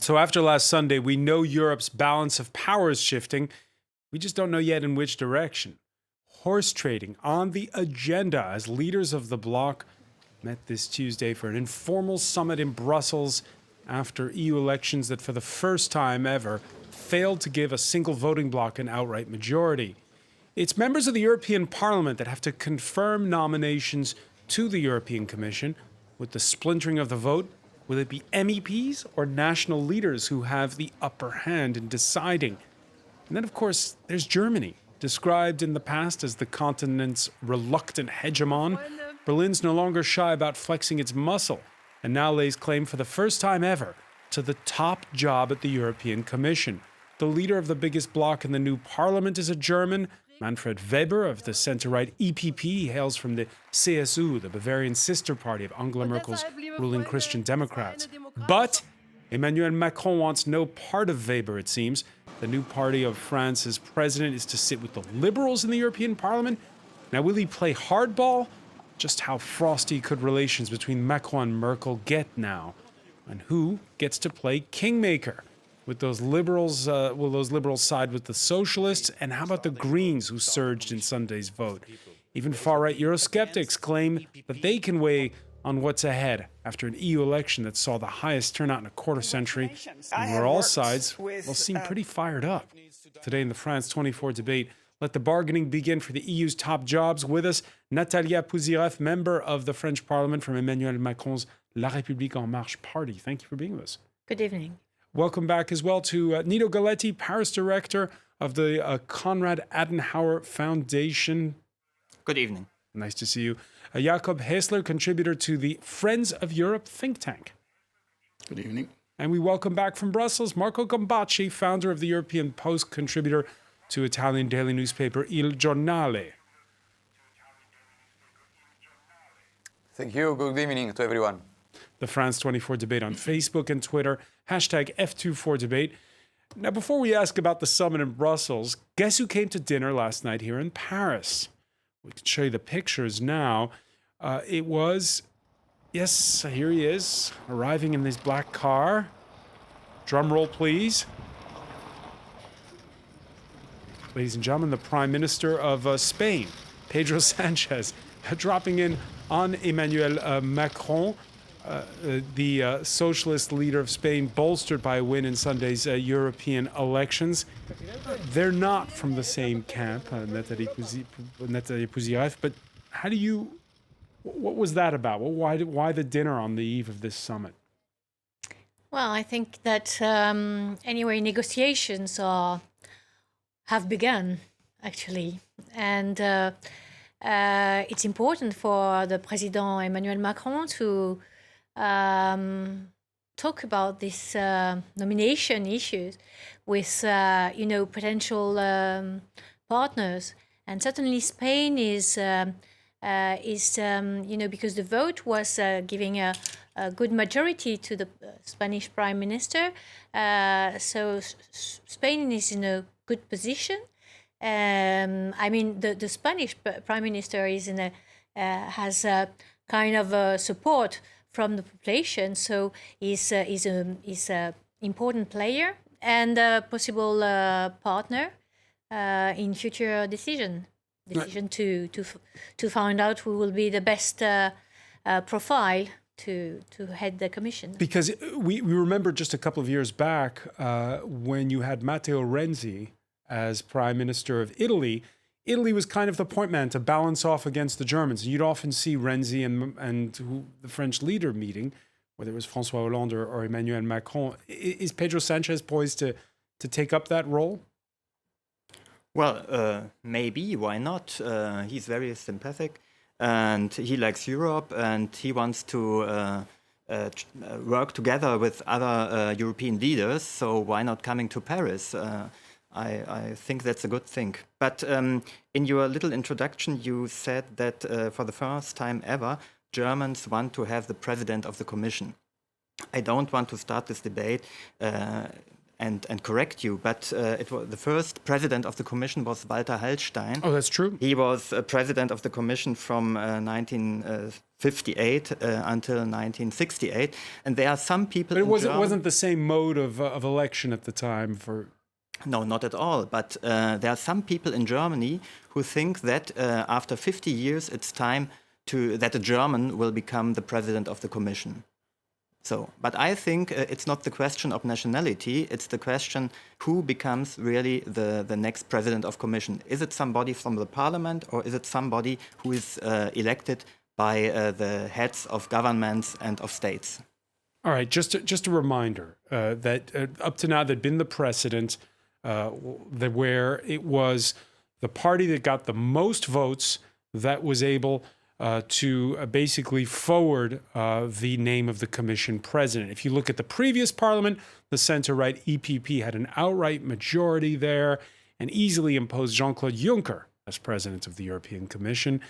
So after last Sunday, we know Europe's balance of power is shifting. We just don't know yet in which direction. Horse trading on the agenda as leaders of the bloc met this Tuesday for an informal summit in Brussels after EU elections that for the first time ever failed to give a single voting bloc an outright majority. It's members of the European Parliament that have to confirm nominations to the European Commission. With the splintering of the vote, will it be MEPs or national leaders who have the upper hand in deciding? And then, of course, there's Germany, described in the past as the continent's reluctant hegemon. Berlin's no longer shy about flexing its muscle and now lays claim for the first time ever to the top job at the European Commission. The leader of the biggest bloc in the new parliament is a German, Manfred Weber of the centre-right EPP. He hails from the CSU, the Bavarian sister party of Angela Merkel's ruling Christian Democrats. But Emmanuel Macron wants no part of Weber, it seems. The new party of France's president is to sit with the liberals in the European Parliament. Now, will he play hardball? Just how frosty could relations between Macron and Merkel get now? And who gets to play kingmaker? With those liberals, will those liberals side with the socialists? And how about the Greens, who surged in Sunday's vote? Even far-right Eurosceptics claim that they can weigh on what's ahead after an EU election that saw the highest turnout in a quarter century, and where all sides will seem pretty fired up. Today in the France 24 debate, let the bargaining begin for the EU's top jobs. With us, Natalia Pouzireff, member of the French Parliament from Emmanuel Macron's La République En Marche party. Thank you for being with us. Good evening. Welcome back as well to Nito Galetti, Paris director of the Konrad Adenauer Foundation. Good evening. Nice to see you. Jakob Hessler, contributor to the Friends of Europe think tank. Good evening. And we welcome back from Brussels, Marco Gambacci, founder of the European Post, contributor to Italian daily newspaper Il Giornale. Thank you. Good evening to everyone. The France 24 debate on Facebook and Twitter, hashtag F24debate. Now, before we ask about the summit in Brussels, guess who came to dinner last night here in Paris? We can show you the pictures now. It was, yes, here he is, arriving in this black car. Drum roll, please. Ladies and gentlemen, the Prime Minister of Spain, Pedro Sanchez, dropping in on Emmanuel Macron, the socialist leader of Spain, bolstered by a win in Sunday's European elections. They're not from the same camp, Natalia Pouzireff, but what was that about? Why the dinner on the eve of this summit? Well, I think that anyway, negotiations have begun, actually. And it's important for the President Emmanuel Macron to talk about this nomination issues with, potential partners. And certainly Spain is because the vote was giving a good majority to the Spanish Prime Minister. So Spain is in a good position. The Spanish Prime Minister is has a kind of support from the population, so he's a important player and a possible partner in future decision to find out who will be the best profile to head the commission. Because we remember just a couple of years back when you had Matteo Renzi as Prime Minister of Italy. Italy was kind of the point man to balance off against the Germans. You'd often see Renzi and the French leader meeting, whether it was François Hollande or Emmanuel Macron. Is Pedro Sanchez poised to take up that role? Well, maybe, why not? He's very sympathetic and he likes Europe and he wants to work together with other European leaders. So why not coming to Paris? I think that's a good thing. But in your little introduction, you said that for the first time ever, Germans want to have the president of the Commission. I don't want to start this debate and correct you, but it was the first president of the Commission was Walter Hallstein. Oh, that's true. He was president of the Commission from 1958 until 1968, and there are some people. But it in wasn't, Germany, wasn't the same mode of election at the time for. No, not at all. But there are some people in Germany who think that after 50 years, it's time that a German will become the president of the Commission. So, but I think it's not the question of nationality, it's the question who becomes really the next president of Commission. Is it somebody from the parliament, or is it somebody who is elected by the heads of governments and of states? All right, just a reminder that up to now there'd been the precedent where it was the party that got the most votes that was able to basically forward the name of the Commission president. If you look at the previous parliament, the center-right EPP had an outright majority there and easily imposed Jean-Claude Juncker as president of the European Commission.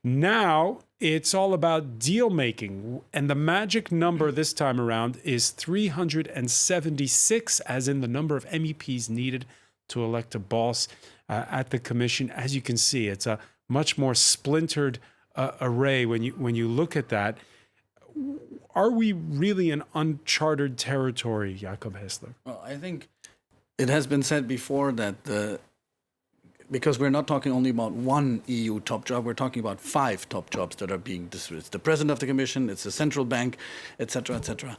Now it's all about deal-making, and the magic number this time around is 376, as in the number of MEPs needed to elect a boss at the Commission. As you can see, it's a much more splintered array when you look at that. Are we really in uncharted territory, Jakob Hessler? Well, I think it has been said before that because we're not talking only about one EU top job, we're talking about 5 top jobs that are being dismissed. It's the president of the Commission, it's the central bank, etc., etc.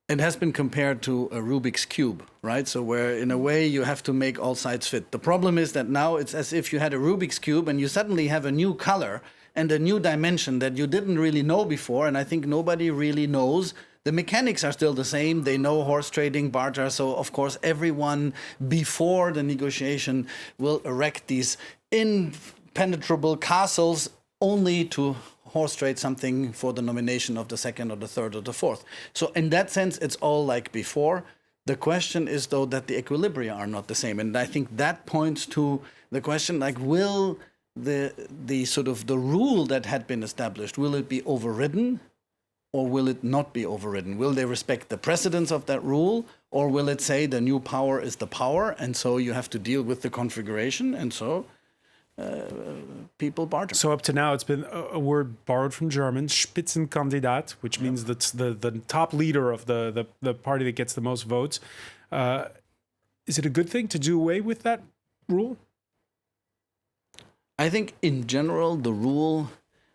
It has been compared to a Rubik's Cube, right? So where, in a way, you have to make all sides fit. The problem is that now it's as if you had a Rubik's Cube and you suddenly have a new color and a new dimension that you didn't really know before, and I think nobody really knows. The mechanics are still the same. They know horse trading, barter, so of course everyone before the negotiation will erect these impenetrable castles only to horse trade something for the nomination of the second or the third or the fourth. So in that sense, it's all like before. The question is, though, that the equilibria are not the same. And I think that points to the question, like, will the sort of the rule that had been established, will it be overridden or will it not be overridden? Will they respect the precedence of that rule, or will it say the new power is the power, and so you have to deal with the configuration, and so people barter? So up to now, it's been a word borrowed from German, Spitzenkandidat, which means that's the top leader of the party that gets the most votes. Is it a good thing to do away with that rule? I think in general, the rule,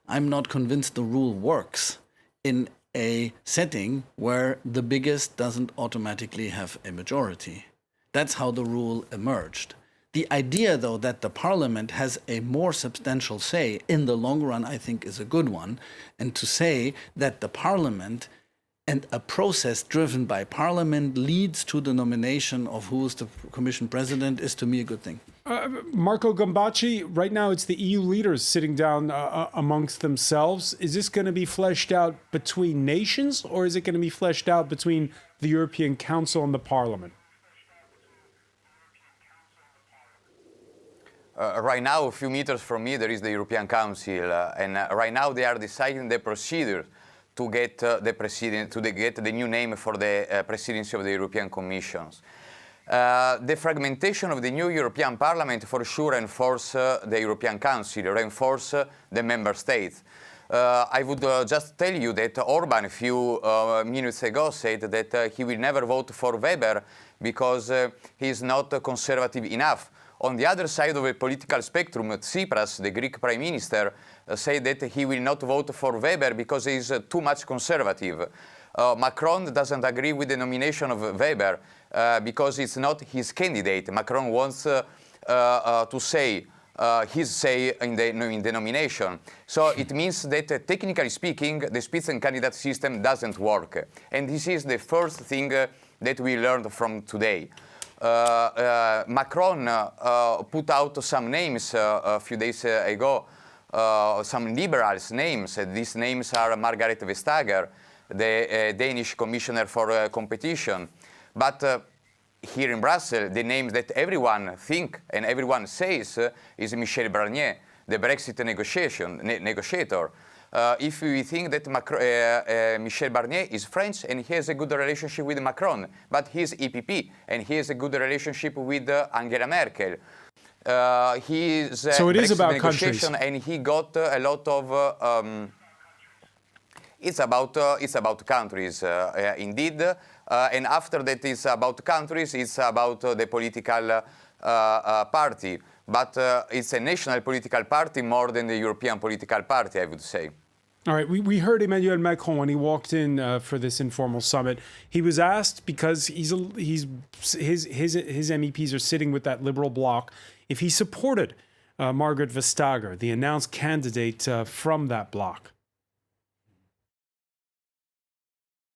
I'm not convinced the rule works in a setting where the biggest doesn't automatically have a majority. That's how the rule emerged. The idea, though, that the parliament has a more substantial say in the long run, I think, is a good one. And to say that the parliament and a process driven by parliament leads to the nomination of who is the commission president is, to me, a good thing. Marco Gambacci, right now it's the EU leaders sitting down amongst themselves. Is this going to be fleshed out between nations, or is it going to be fleshed out between the European Council and the Parliament? Right now, a few meters from me, there is the European Council, and right now they are deciding the procedure to get the president, to get the new name for the presidency of the European Commission. The fragmentation of the new European Parliament for sure reinforce the European Council, reinforce the member states. I would just tell you that Orban a few minutes ago said that he will never vote for Weber because he is not conservative enough. On the other side of the political spectrum, Tsipras, the Greek Prime Minister, said that he will not vote for Weber because he is too much conservative. Macron doesn't agree with the nomination of Weber because it's not his candidate. Macron wants to say his say in the nomination. So it means that technically speaking, the Spitzenkandidat system doesn't work. And this is the first thing that we learned from today. Macron put out some names a few days ago, some liberals' names. These names are Margaret Vestager, the Danish Commissioner for Competition. But here in Brussels, the name that everyone thinks and everyone says is Michel Barnier, the Brexit negotiator. if we think that Michel Barnier is French and he has a good relationship with Macron, but he is EPP and he has a good relationship with Angela Merkel. His So it is Brexit about negotiation, countries. and he got a lot of. It's about countries, indeed, and after that, it's about countries. It's about the political party, but it's a national political party more than the European political party, I would say. All right, we heard Emmanuel Macron when he walked in for this informal summit. He was asked, because his MEPs are sitting with that liberal bloc, if he supported Margaret Vestager, the announced candidate from that bloc.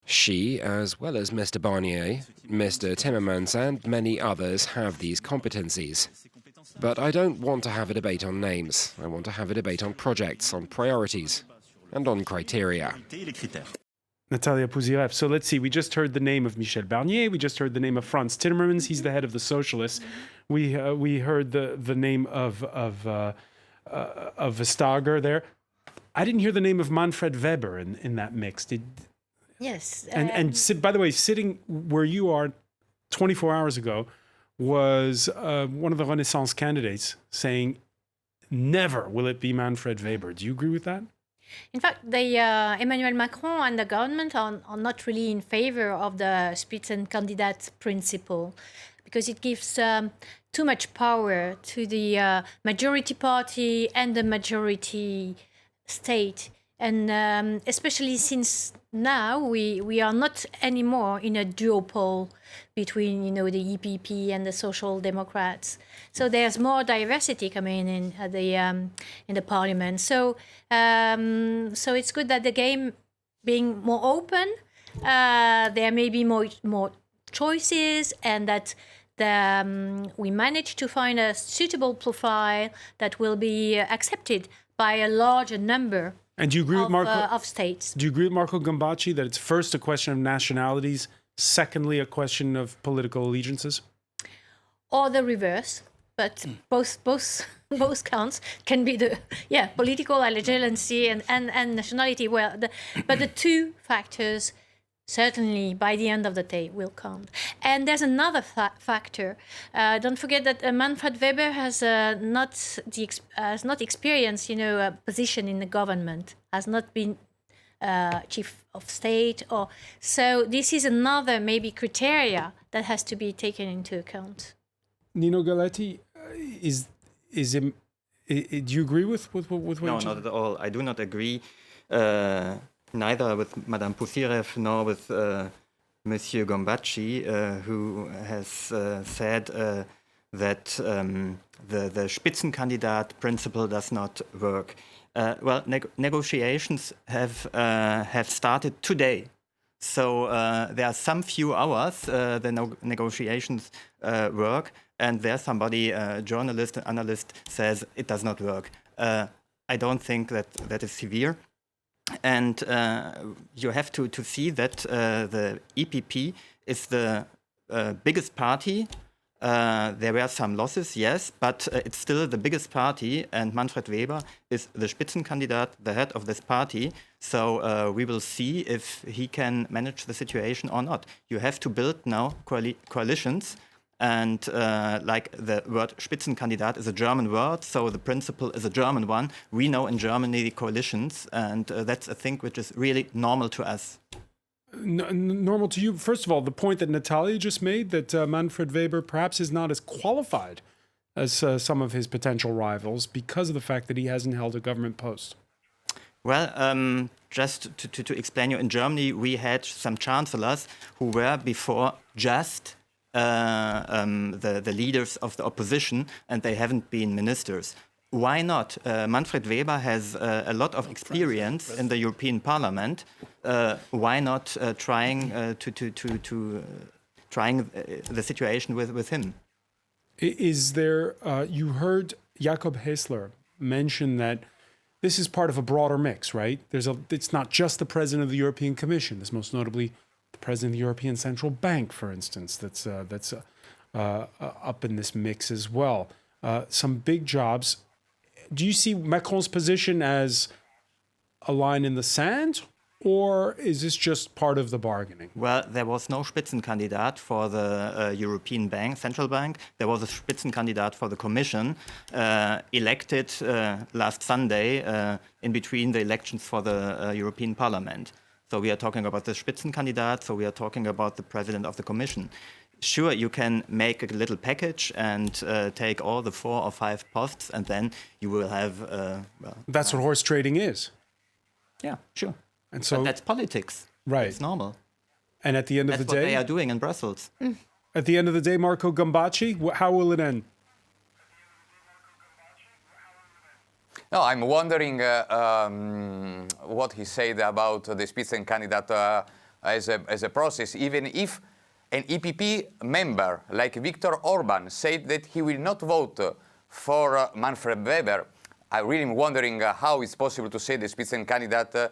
She, as well as Mr. Barnier, Mr. Timmermans and many others have these competencies. But I don't want to have a debate on names. I want to have a debate on projects, on priorities, and on criteria. Natalia Pouzirev. So let's see, we just heard the name of Michel Barnier, we just heard the name of Franz Timmermans, he's the head of the Socialists. We heard the name of Vestager there. I didn't hear the name of Manfred Weber in that mix. Yes. By the way, sitting where you are 24 hours ago was one of the Renaissance candidates saying, never will it be Manfred Weber. Do you agree with that? In fact, Emmanuel Macron and the government are not really in favor of the Spitzenkandidat principle, because it gives too much power to the majority party and the majority state. And especially since now we are not anymore in a duopoly between the EPP and the Social Democrats. So there's more diversity coming in at the parliament. So so it's good that the game being more open, there may be more choices, and that we manage to find a suitable profile that will be accepted by a larger number. And do you agree with Marco? Of states. Do you agree with Marco Gambacci that it's first a question of nationalities, secondly a question of political allegiances? Or the reverse, but both counts can be the political allegiance and nationality. Well, but the two factors certainly by the end of the day will count. And there's another factor. Don't forget that Manfred Weber has not experienced a position in the government, has not been chief of state, or so this is another maybe criteria that has to be taken into account. Nino Galetti, do you agree with what No, you not at all. I do not agree. Neither with Madame Pouzirev nor with Monsieur Gambacci, who has said that the Spitzenkandidat principle does not work. Well, negotiations have started today. So there are some few hours the negotiations work, and there somebody, a journalist, an analyst, says it does not work. I don't think that is severe. And you have to see that the EPP is the biggest party. There were some losses, yes, but it's still the biggest party, and Manfred Weber is the Spitzenkandidat, the head of this party. So we will see if he can manage the situation or not. You have to build now coalitions. And like the word Spitzenkandidat is a German word, so the principle is a German one. We know in Germany the coalitions, and that's a thing which is really normal to us. Normal to you? First of all, the point that Natalia just made, that Manfred Weber perhaps is not as qualified as some of his potential rivals because of the fact that he hasn't held a government post. Well, just to explain you, in Germany we had some chancellors who were before just the leaders of the opposition, and they haven't been ministers. Why not? Manfred Weber has a lot of experience in the European Parliament. Why not trying the situation with him? Is there? You heard Jakob Hessler mention that this is part of a broader mix, right? It's not just the president of the European Commission. There's most notably the president of the European Central Bank, for instance, that's up in this mix as well. Some big jobs. Do you see Macron's position as a line in the sand, or is this just part of the bargaining? Well, there was no Spitzenkandidat for the European Bank, Central Bank. There was a Spitzenkandidat for the Commission, elected last Sunday in between the elections for the European Parliament. So we are talking about the Spitzenkandidat, so we are talking about the President of the Commission. Sure, you can make a little package and take all the 4 or 5 posts, and then you will have... That's what horse trading is. Yeah, sure. And so But that's politics. Right. It's normal. And at the end of That's the what day, they are doing in Brussels. at the end of the day, Marco Gambacci, how will it end? No, I'm wondering what he said about the Spitzenkandidat as a process, even if an EPP member like Viktor Orban said that he will not vote for Manfred Weber. I'm really wondering how it's possible to say the Spitzenkandidat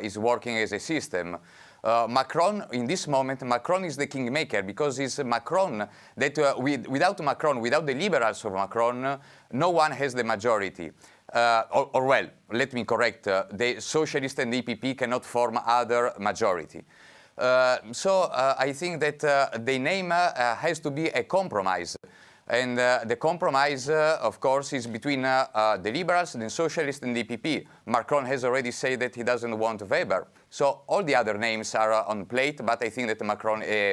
is working as a system. Macron, in this moment, Macron is the kingmaker, because it's Macron that, without Macron, without the liberals of Macron, no one has the majority. Well, let me correct, the socialist and the EPP cannot form other majority. So I think that the name has to be a compromise. And the compromise, of course, is between the liberals, the socialists, and the EPP. Macron has already said that he doesn't want Weber. So all the other names are on plate, but I think that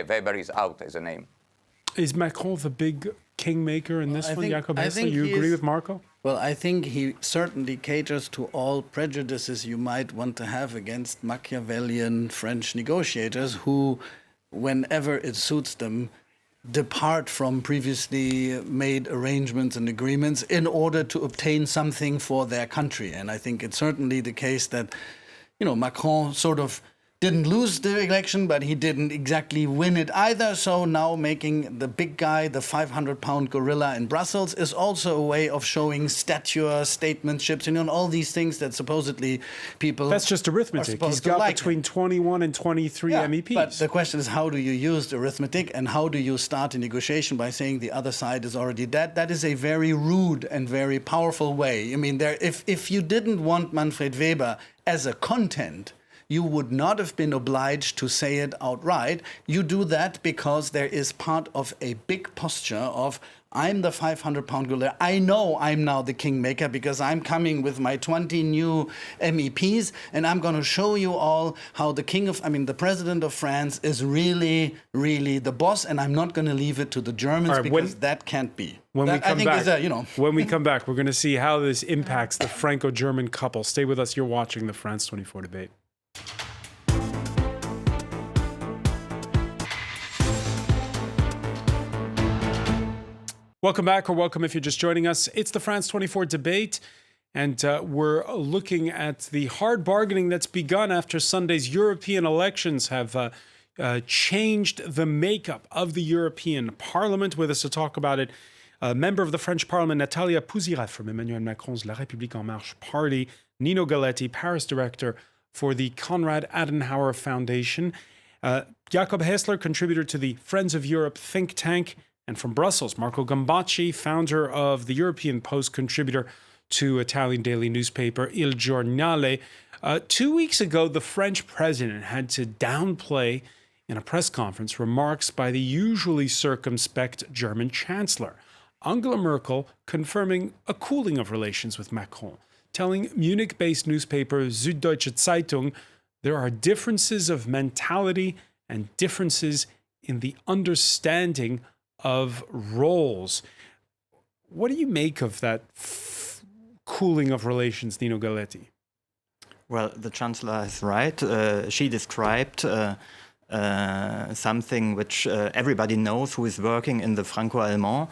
Weber is out as a name. Is Macron the big kingmaker in this one, Jakob Hessler? You agree with Marco? Well, I think he certainly caters to all prejudices you might want to have against Machiavellian French negotiators who, whenever it suits them, depart from previously made arrangements and agreements in order to obtain something for their country. And I think it's certainly the case that, Macron sort of didn't lose the election, but he didn't exactly win it either. So now making the big guy, the 500-pound gorilla in Brussels, is also a way of showing stature, statesmanships, all these things that supposedly people... That's just arithmetic. He's got between 21 and 23 MEPs. But the question is, how do you use the arithmetic, and how do you start a negotiation by saying the other side is already dead? That is a very rude and very powerful way. I mean, if you didn't want Manfred Weber as a content, you would not have been obliged to say it outright. You do that because there is part of a big posture of, I'm the 500-pound gorilla. I know I'm now the kingmaker because I'm coming with my 20 new MEPs, and I'm going to show you all how the president of France is really, really the boss, and I'm not going to leave it to the Germans because that can't be. When we come back, we're going to see how this impacts the Franco-German couple. Stay with us. You're watching the France 24 debate. Welcome back, or welcome if you're just joining us. It's the France 24 debate, and we're looking at the hard bargaining that's begun after Sunday's European elections have changed the makeup of the European Parliament. With us to talk about it, a member of the French Parliament, Natalia Pouzirat from Emmanuel Macron's La République En Marche party, Nino Galletti, Paris director for the Konrad Adenauer Foundation, Jakob Hessler, contributor to the Friends of Europe think tank, and from Brussels, Marco Gambacci, founder of the European Post, contributor to Italian daily newspaper Il Giornale. 2 weeks ago, the French president had to downplay in a press conference remarks by the usually circumspect German chancellor. Angela Merkel confirming a cooling of relations with Macron, telling Munich-based newspaper Süddeutsche Zeitung there are differences of mentality and differences in the understanding of roles. What do you make of that cooling of relations, Nino Galletti? Well, the Chancellor is right. She described something which everybody knows who is working in the Franco-Allemand.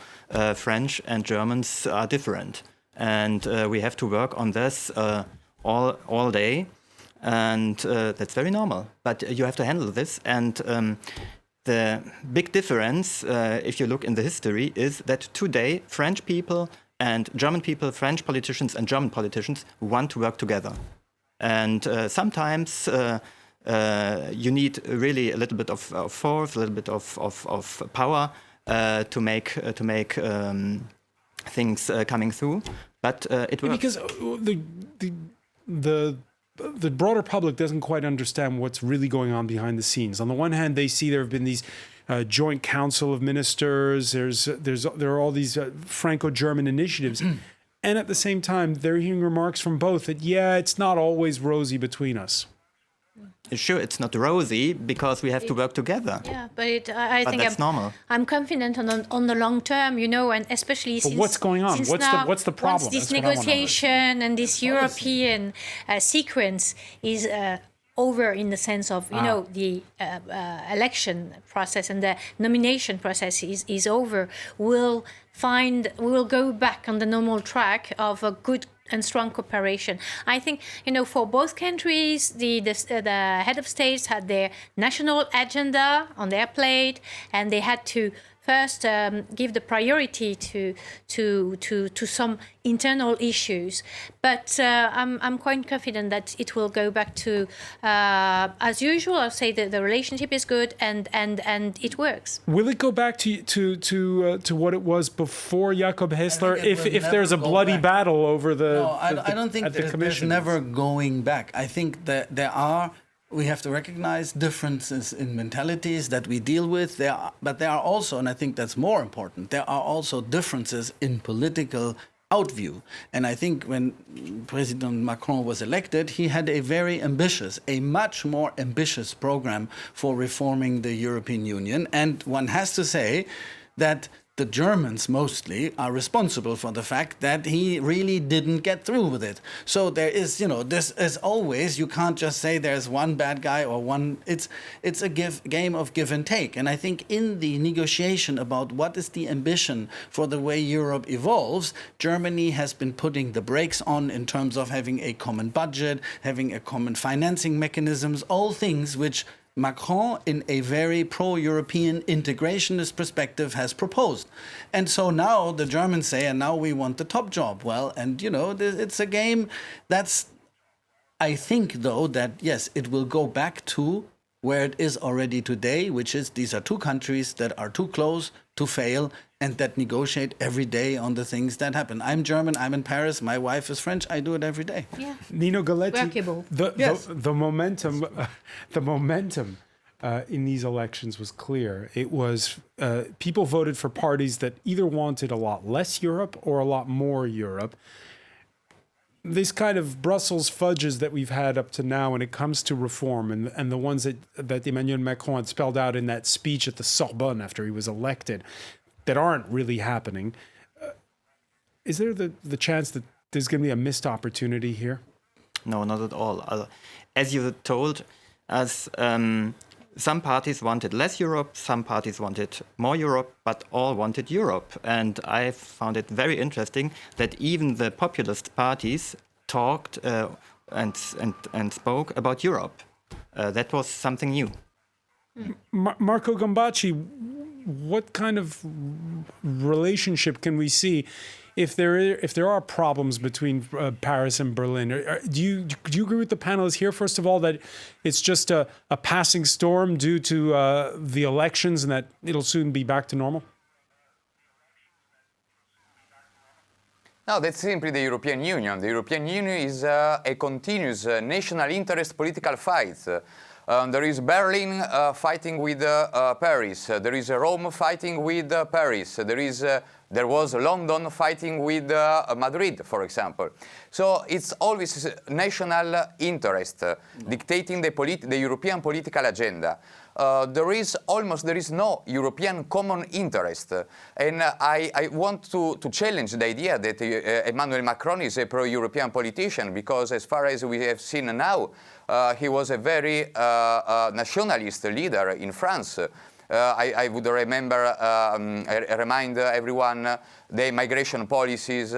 French and Germans are different. And we have to work on this all day. And that's very normal. But you have to handle this. And the big difference, if you look in the history, is that today French people and German people, French politicians and German politicians want to work together. And sometimes you need really a little bit of force, a little bit of power to make things coming through. But it works. Because the the broader public doesn't quite understand what's really going on behind the scenes. On the one hand, they see there have been these joint council of ministers. There are all these Franco-German initiatives. And at the same time, they're hearing remarks from both that, yeah, it's not always rosy between us. Sure, it's not rosy because we have to work together. Yeah, but I think that's normal. I'm confident on the long term, and especially since. What's going on? What's the problem? Once this negotiation and this European sequence is over, in the sense of the election process and the nomination process is over, we'll go back on the normal track of a good and strong cooperation. I think, for both countries, the head of states had their national agenda on their plate, and they had to first give the priority to some internal issues. But I'm quite confident that it will go back to as usual. I'll say that the relationship is good and it works. Will it go back to what it was before Jakob Hessler? If there's a bloody battle over the No, I don't think there's never going back. I think that we have to recognize differences in mentalities that we deal with. But there are also, and I think that's more important, there are also differences in political outview. And I think when President Macron was elected, he had a much more ambitious program for reforming the European Union. And one has to say that the Germans mostly are responsible for the fact that he really didn't get through with it. So there is, this as always, you can't just say there's one bad guy or one. It's a game of give and take. And I think in the negotiation about what is the ambition for the way Europe evolves, Germany has been putting the brakes on in terms of having a common budget, having a common financing mechanisms, all things which Macron, in a very pro-European integrationist perspective, has proposed. And so now the Germans say, and now we want the top job. Well, and it's a game that's, I think, though, that yes, it will go back to where it is already today, which is these are two countries that are too close to fail and that negotiate every day on the things that happen. I'm German, I'm in Paris, my wife is French, I do it every day. Yeah. Nino Galletti, Workable. the momentum in these elections was clear. It was people voted for parties that either wanted a lot less Europe or a lot more Europe. This kind of Brussels fudges that we've had up to now when it comes to reform and the ones that Emmanuel Macron had spelled out in that speech at the Sorbonne after he was elected that aren't really happening. Is there the chance that there's going to be a missed opportunity here? No, not at all. As you told us, some parties wanted less Europe, some parties wanted more Europe, but all wanted Europe. And I found it very interesting that even the populist parties talked and spoke about Europe. That was something new. Marco Gambacci, what kind of relationship can we see if there are problems between Paris and Berlin? Do you agree with the panelists here, first of all, that it's just a passing storm due to the elections and that it'll soon be back to normal? No, that's simply the European Union. The European Union is a continuous national interest political fight. There is Berlin fighting with Paris. There is Rome fighting with Paris. There was London fighting with Madrid, for example. So it's always national interest dictating the European political agenda. There is no European common interest. And I want to challenge the idea that Emmanuel Macron is a pro-European politician, because as far as we have seen now, he was a very nationalist leader in France. I would remind everyone the migration policies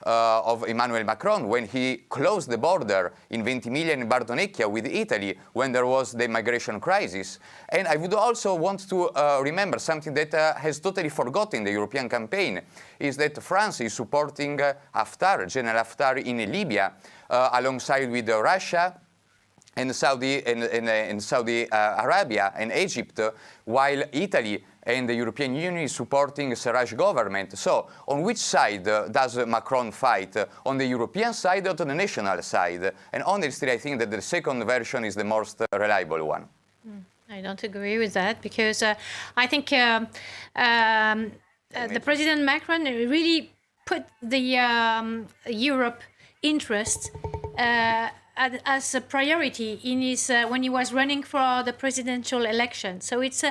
of Emmanuel Macron when he closed the border in Ventimiglia and Bardonecchia with Italy when there was the migration crisis. And I would also want to remember something that has totally forgotten the European campaign, is that France is supporting General Haftar in Libya alongside with Russia, and Saudi Arabia and Egypt, while Italy and the European Union is supporting Sarraj government. So on which side does Macron fight? On the European side or to the national side? And honestly, I think that the second version is the most reliable one. I don't agree with that because I think the President Macron really put the Europe interest as a priority in his when he was running for the presidential election. So it's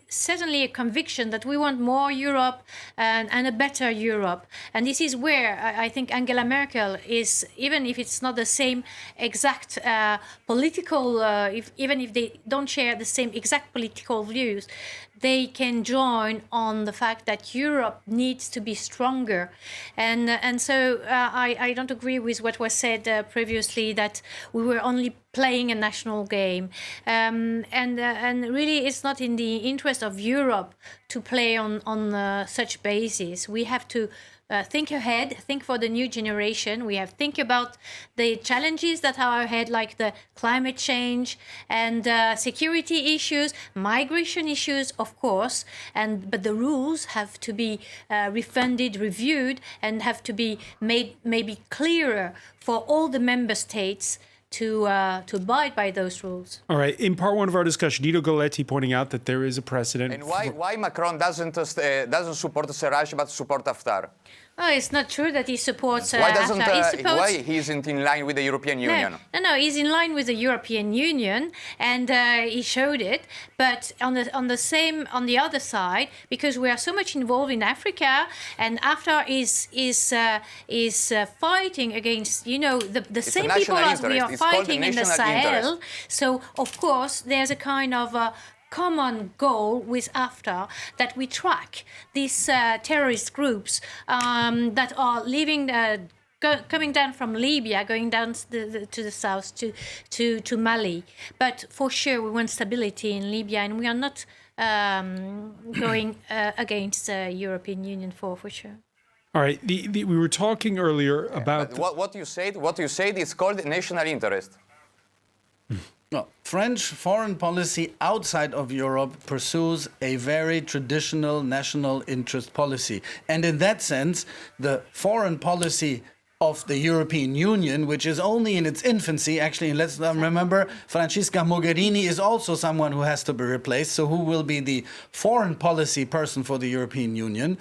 certainly a conviction that we want more Europe and a better Europe. And this is where I think Angela Merkel is, even if it's not the same exact political, even if they don't share the same exact political views, they can join on the fact that Europe needs to be stronger. And so I don't agree with what was said previously, that we were only playing a national game. And really, it's not in the interest of Europe to play on such basis. We have to think ahead, think for the new generation. We have to think about the challenges that are ahead, like the climate change and security issues, migration issues, of course. But the rules have to be refunded, reviewed, and have to be made maybe clearer for all the member states to abide by those rules. All right. In part one of our discussion, Nino Galletti pointing out that there is a precedent. And why Macron doesn't support Sarraj but support Haftar? Oh, it's not true that he supports Why doesn't Haftar. why he isn't in line with the European Union? No, he's in line with the European Union, and he showed it. But on the other side, because we are so much involved in Africa, and Haftar is fighting against the same people as we are fighting in the Sahel. So of course there's a kind of common goal with Haftar, that we track these terrorist groups that are living, coming down from Libya, going down to the south to Mali. But for sure, we want stability in Libya, and we are not going against the European Union for sure. All right. We were talking earlier about what you said is called national interest. No, French foreign policy outside of Europe pursues a very traditional national interest policy. And in that sense, the foreign policy of the European Union, which is only in its infancy, actually, and let's remember, Francesca Mogherini is also someone who has to be replaced, so who will be the foreign policy person for the European Union?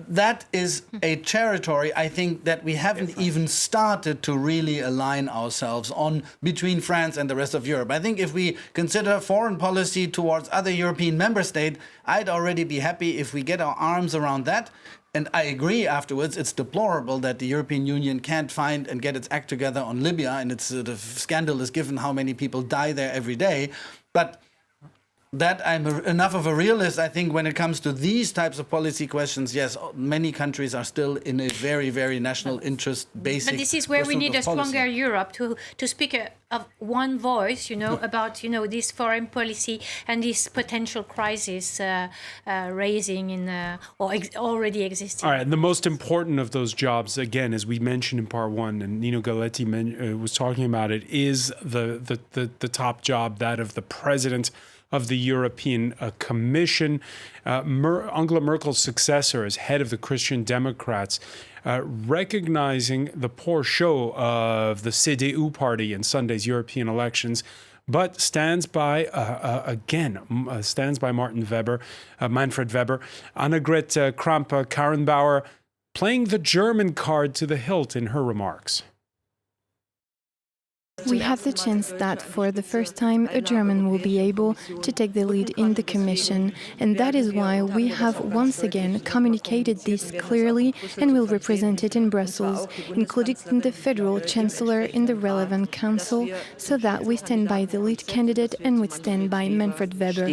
That is a territory, I think, that we haven't even started to really align ourselves on between France and the rest of Europe. I think if we consider foreign policy towards other European member states, I'd already be happy if we get our arms around that. And I agree afterwards, it's deplorable that the European Union can't find and get its act together on Libya, and it's sort of scandalous given how many people die there every day. But that I'm enough of a realist, I think, when it comes to these types of policy questions. Yes, many countries are still in a very, very national interest basic. But this is where we need a stronger Europe to speak of one voice, about this foreign policy and this potential crisis raising in already existing. All right, and the most important of those jobs, again, as we mentioned in part one, and Nino Galletti was talking about it, is the top job, that of the president of the European Commission. Angela Merkel's successor as head of the Christian Democrats, recognizing the poor show of the CDU party in Sunday's European elections, but stands by, Manfred Weber, Annegret Kramp-Karrenbauer, playing the German card to the hilt in her remarks. We have the chance that for the first time a German will be able to take the lead in the Commission, and that is why we have once again communicated this clearly and will represent it in Brussels, including the Federal Chancellor in the relevant council, so that we stand by the lead candidate and we stand by Manfred Weber.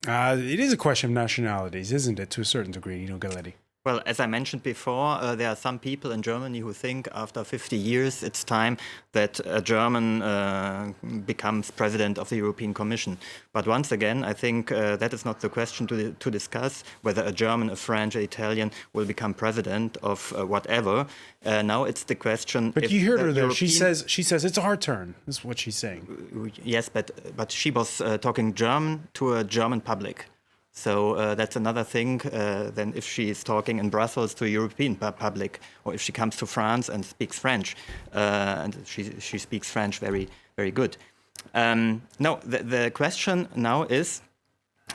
It is a question of nationalities, isn't it, to a certain degree, Galletti? Well, as I mentioned before, there are some people in Germany who think after 50 years it's time that a German becomes president of the European Commission. But once again, I think that is not the question to discuss, whether a German, a French, an Italian will become president of whatever. Now it's the question. But you heard her there. She says it's our turn. That's what she's saying. Yes, but she was talking German to a German public. So that's another thing than if she is talking in Brussels to a European public, or if she comes to France and speaks French, and she speaks French very, very good. No, the question now is,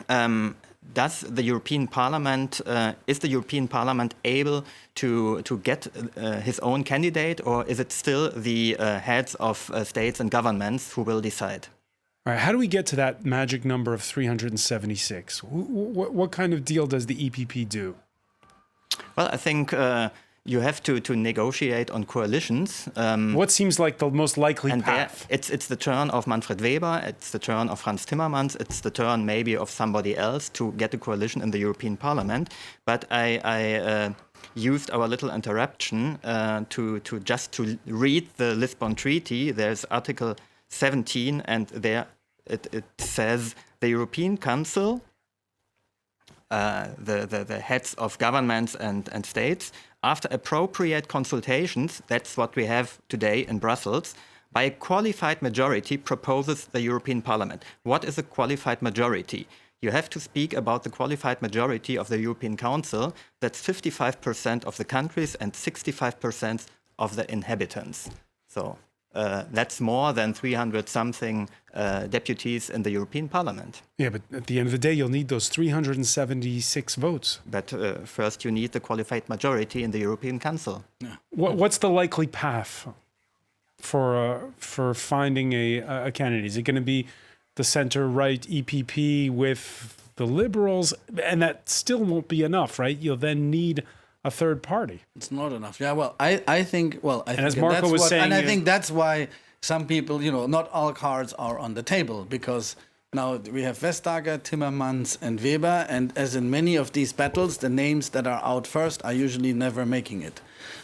does the European Parliament is the European Parliament able to get his own candidate, or is it still the heads of states and governments who will decide? All right, how do we get to that magic number of 376? What kind of deal does the EPP do? Well, I think you have to negotiate on coalitions. What seems like the most likely path? It's the turn of Manfred Weber, it's the turn of Franz Timmermans, it's the turn maybe of somebody else to get a coalition in the European Parliament. But I used our little interruption to read the Lisbon Treaty. There's Article 17, and there it says the European Council, the heads of governments and states, after appropriate consultations, that's what we have today in Brussels, by a qualified majority proposes the European Parliament. What is a qualified majority? You have to speak about the qualified majority of the European Council. That's 55% of the countries and 65% of the inhabitants. So that's more than 300-something deputies in the European Parliament. Yeah, but at the end of the day, you'll need those 376 votes. But first you need the qualified majority in the European Council. Yeah. What's the likely path for finding a candidate? Is it going to be the center-right EPP with the Liberals? And that still won't be enough, right? You'll then need a third party. It's not enough. Yeah, well, I think as Marco was saying, and I think that's why some people, not all cards are on the table, because now we have Vestager, Timmermans, and Weber, and as in many of these battles, the names that are out first are usually never making it.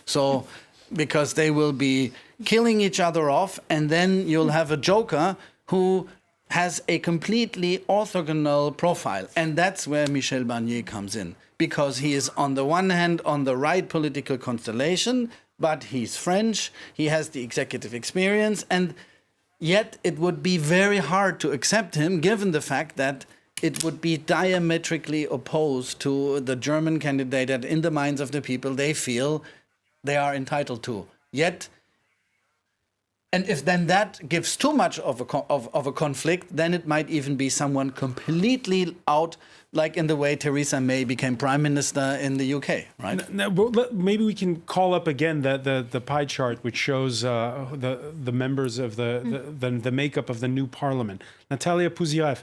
So, because they will be killing each other off, and then you'll have a joker who has a completely orthogonal profile, and that's where Michel Barnier comes in. Because he is, on the one hand, on the right political constellation, but he's French, he has the executive experience, and yet it would be very hard to accept him, given the fact that it would be diametrically opposed to the German candidate that, in the minds of the people, they feel they are entitled to. Yet, and if then that gives too much of a conflict, then it might even be someone completely out, like in the way Theresa May became prime minister in the UK, right? Maybe we can call up again the pie chart which shows the members of the makeup of the new parliament. Natalia Puzirev,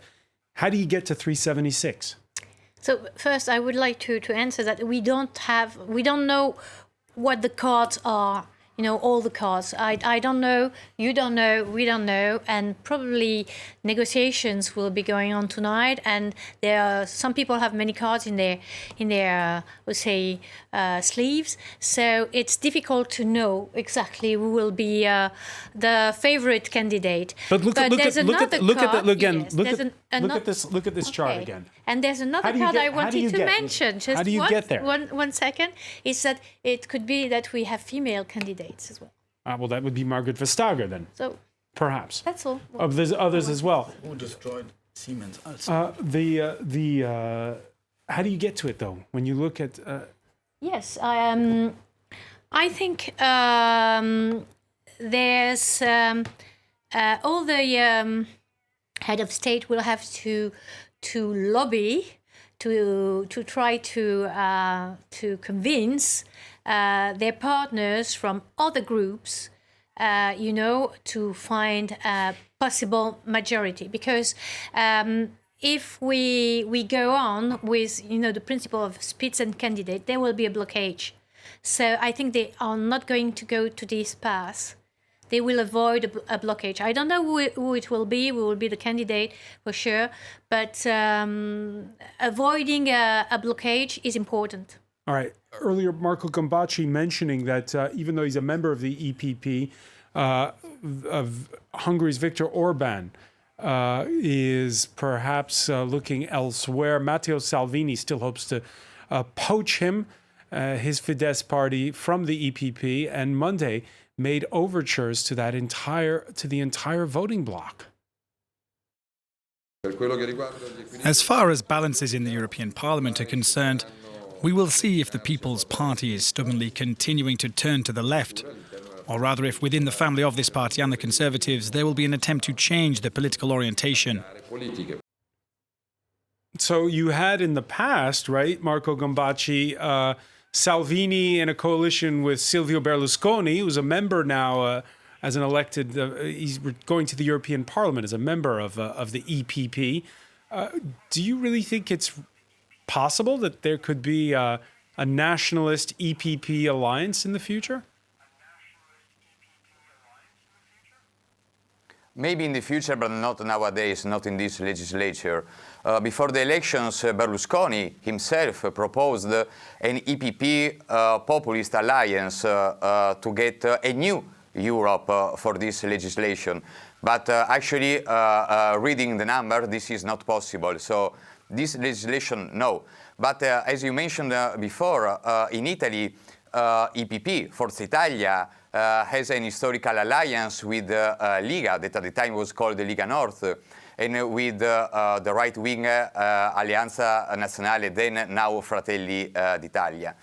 how do you get to 376? So first, I would like to answer that we don't know what the cards are. All the cards. I don't know, you don't know, we don't know, and probably negotiations will be going on tonight. And some people have many cards in their sleeves. So it's difficult to know exactly who will be the favorite candidate. But look at this Okay. chart again. And there's another card I wanted to mention. How do you get there? One second. Is that it could be that we have female candidates as well. Well, that would be Margaret Vestager then. So perhaps. that's all. There's others as well. Who destroyed Siemens? How do you get to it though? When you look at Yes, I think there's all the head of state will have to lobby to try to convince their partners from other groups, to find a possible majority. Because if we go on with the principle of Spitzenkandidat, there will be a blockage. So I think they are not going to go to this path. They will avoid a blockage. I don't know who it will be. Who will be the candidate for sure, but avoiding a blockage is important. all right, earlier Marco Gambacci mentioning that even though he's a member of the EPP, of Hungary's Viktor Orban is perhaps looking elsewhere. Matteo Salvini still hopes to poach him, his Fidesz party, from the EPP, and Monday made overtures to the entire voting bloc. As far as balances in the European Parliament are concerned, we will see if the People's Party is stubbornly continuing to turn to the left, or rather if within the family of this party and the Conservatives there will be an attempt to change the political orientation. So you had in the past, right, Marco Gambacci, Salvini in a coalition with Silvio Berlusconi, who's a member now as an elected, he's going to the European Parliament as a member of the EPP. Do you really think it's possible that there could be a nationalist EPP alliance in the future? Maybe in the future, but not nowadays, not in this legislature. Before the elections, Berlusconi himself proposed an EPP populist alliance to get a new Europe for this legislation. But actually, reading the number, this is not possible. So this legislation, no. But as you mentioned before, in Italy, EPP, Forza Italia, has an historical alliance with Liga, that at the time was called the Liga North, and with the right-wing Alleanza Nazionale, then now Fratelli d'Italia.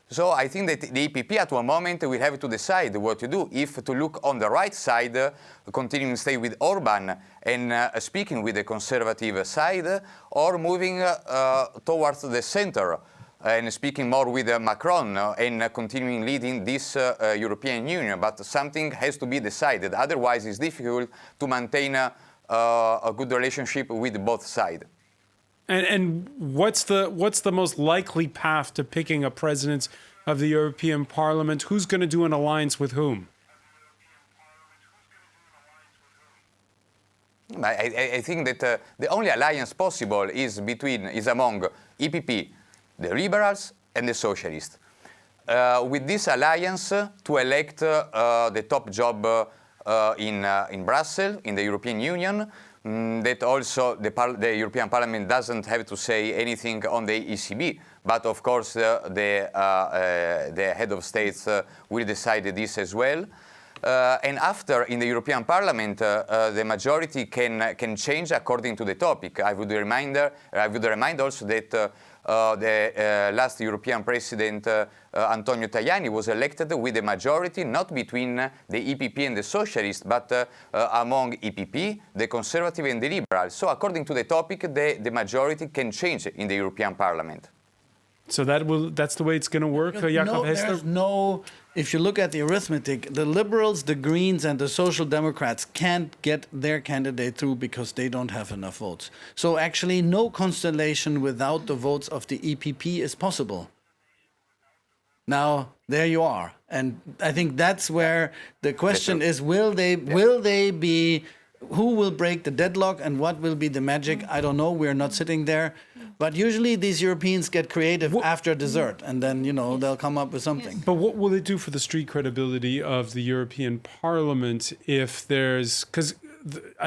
So I think that the EPP at one moment will have to decide what to do, if to look on the right side, continuing to stay with Orban and speaking with the conservative side, or moving towards the center and speaking more with Macron and continuing leading this European Union. But something has to be decided, otherwise it's difficult to maintain a good relationship with both sides. And what's the most likely path to picking a president of the European Parliament? Who's going to do an alliance with whom? I think that the only alliance possible is among EPP, the Liberals, and the Socialists. With this alliance, to elect the top job in Brussels, in the European Union, that also the European Parliament doesn't have to say anything on the ECB, but of course the head of states will decide this as well. And after, in the European Parliament, the majority can change according to the topic. I would remind also that the last European President, Antonio Tajani, was elected with a majority not between the EPP and the Socialists, but among EPP, the Conservative and the Liberal. So according to the topic, the majority can change in the European Parliament. So that's the way it's going to work, Jakob Hester? If you look at the arithmetic, the Liberals, the Greens, and the Social Democrats can't get their candidate through because they don't have enough votes. So actually, no constellation without the votes of the EPP is possible. Now, there you are. And I think that's where the question is, will they be, who will break the deadlock and what will be the magic? I don't know. We're not sitting there. But usually these Europeans get creative after dessert, and then, they'll come up with something. But what will it do for the street credibility of the European Parliament if there's... Because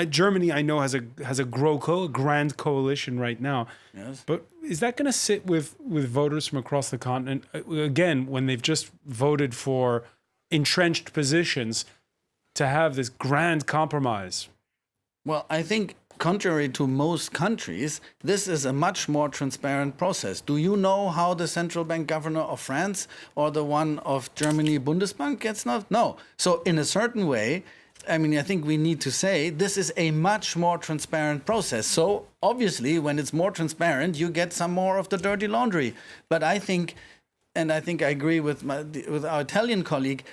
Germany, I know, has a GroKo, a grand coalition right now. Yes. But is that going to sit with voters from across the continent, again, when they've just voted for entrenched positions, to have this grand compromise? Well, I think, contrary to most countries, this is a much more transparent process. Do you know how the central bank governor of France or the one of Germany, Bundesbank, gets not? No. So in a certain way, I think we need to say this is a much more transparent process. So obviously, when it's more transparent, you get some more of the dirty laundry. But I think I agree with our Italian colleague,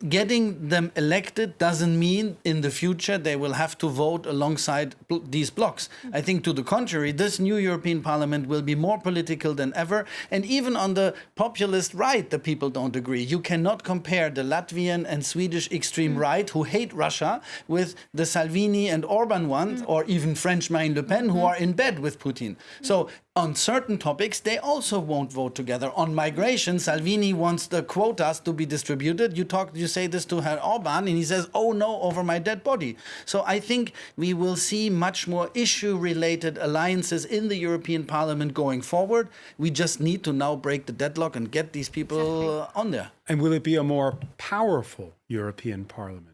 getting them elected doesn't mean in the future they will have to vote alongside these blocs. I think to the contrary, this new European Parliament will be more political than ever. And even on the populist right, the people don't agree. You cannot compare the Latvian and Swedish extreme right, who hate Russia, with the Salvini and Orban ones, or even French Marine Le Pen, who are in bed with Putin. So on certain topics, they also won't vote together. On migration, Salvini wants the quotas to be distributed. You say this to Herr Orban, and he says, "Oh no, over my dead body." So I think we will see much more issue-related alliances in the European Parliament going forward. We just need to now break the deadlock and get these people on there. And will it be a more powerful European Parliament?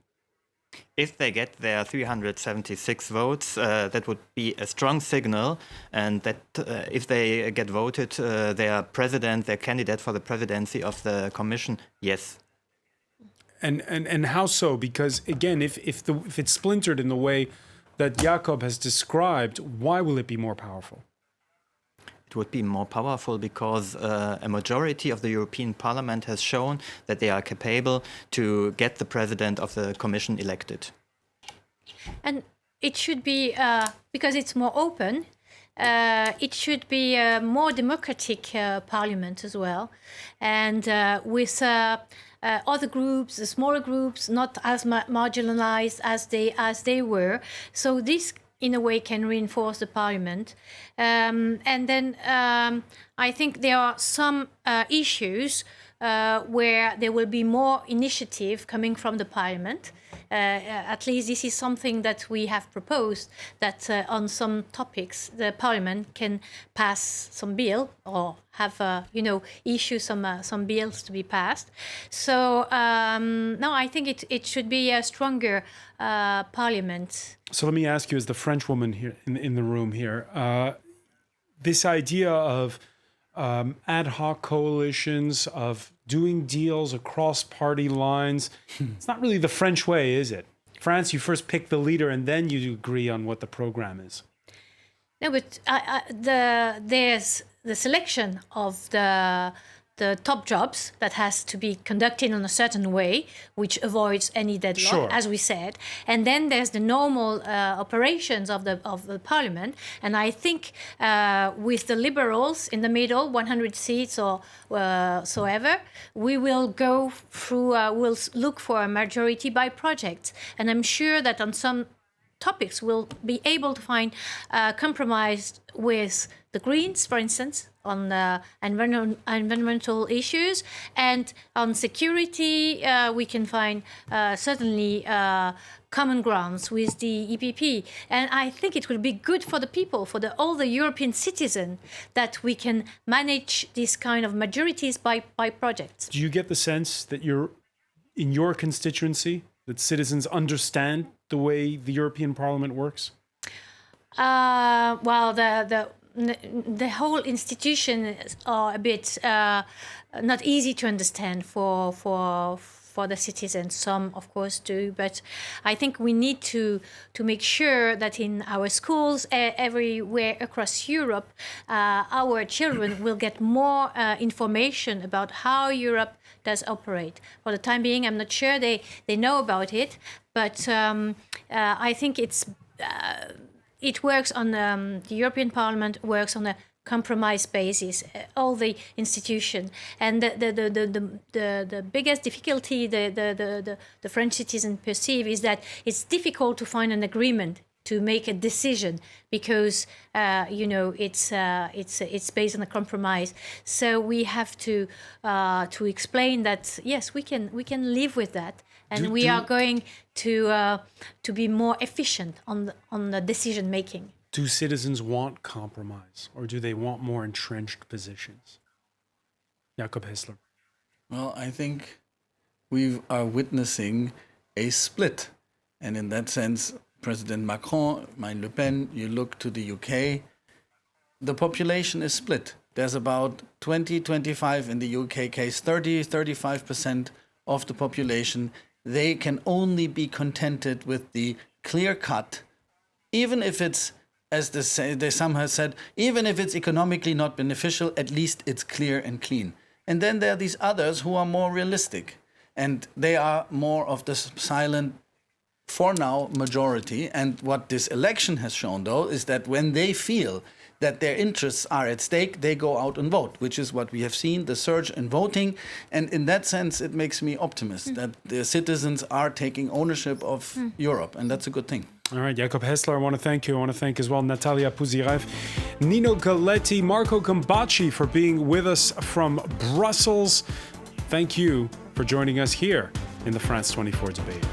If they get their 376 votes, that would be a strong signal, and that if they get voted, their president, their candidate for the presidency of the Commission, yes. And how so? Because again, if it's splintered in the way that Jakob has described, why will it be more powerful? It would be more powerful because a majority of the European Parliament has shown that they are capable to get the president of the Commission elected. And it should be, because it's more open, it should be a more democratic parliament as well. And with other groups, the smaller groups, not as marginalized as they were. So this, in a way, can reinforce the parliament. And then I think there are some issues where there will be more initiative coming from the parliament. At least this is something that we have proposed, that on some topics the parliament can pass some bill or have issue some bills to be passed. So no, I think it should be a stronger parliament. So let me ask you, as the French woman here in the room here, this idea of ad hoc coalitions, of doing deals across party lines, it's not really the French way, is it? France, you first pick the leader and then you agree on what the program is. No, but there's the selection of the top jobs that has to be conducted in a certain way, which avoids any deadlock, Sure. as we said. And then there's the normal operations of the parliament. And I think with the liberals in the middle, 100 seats or so ever, we will go through, we'll look for a majority by project. And I'm sure that on some topics we'll be able to find compromise with the Greens, for instance, on environmental issues, and on security we can find certainly common grounds with the EPP. And I think it will be good for the people, for all the European citizens, that we can manage this kind of majorities by projects. Do you get the sense that in your constituency, that citizens understand the way the European Parliament works? Well, the whole institution are a bit not easy to understand for the citizens. Some, of course, do, but I think we need to make sure that in our schools everywhere across Europe, our children will get more information about how Europe does operate. For the time being, I'm not sure they know about it, but I think it works on the European Parliament works on a compromise basis, all the institution, and the biggest difficulty the French citizen perceive is that it's difficult to find an agreement, to make a decision, because it's based on a compromise. So we have to explain that yes, we can live with that, and we are going to be more efficient on the decision making. Do citizens want compromise, or do they want more entrenched positions? Jakob Hessler. Well, I think we are witnessing a split. And in that sense, President Macron, Marine Le Pen, you look to the UK, the population is split. There's about 25 in the UK case, 35% of the population. They can only be contented with the clear cut, even if it's, as they some have said, even if it's economically not beneficial, at least it's clear and clean. And then there are these others who are more realistic, and they are more of the silent, for now, majority. And what this election has shown, though, is that when they feel that their interests are at stake, they go out and vote, which is what we have seen, the surge in voting. And in that sense, it makes me optimist that the citizens are taking ownership of Europe, and that's a good thing. All right, Jakob Hessler, I want to thank you. I want to thank as well Natalia Puzirev, Nino Galetti, Marco Gambacci for being with us from Brussels. Thank you for joining us here in the France 24 debate.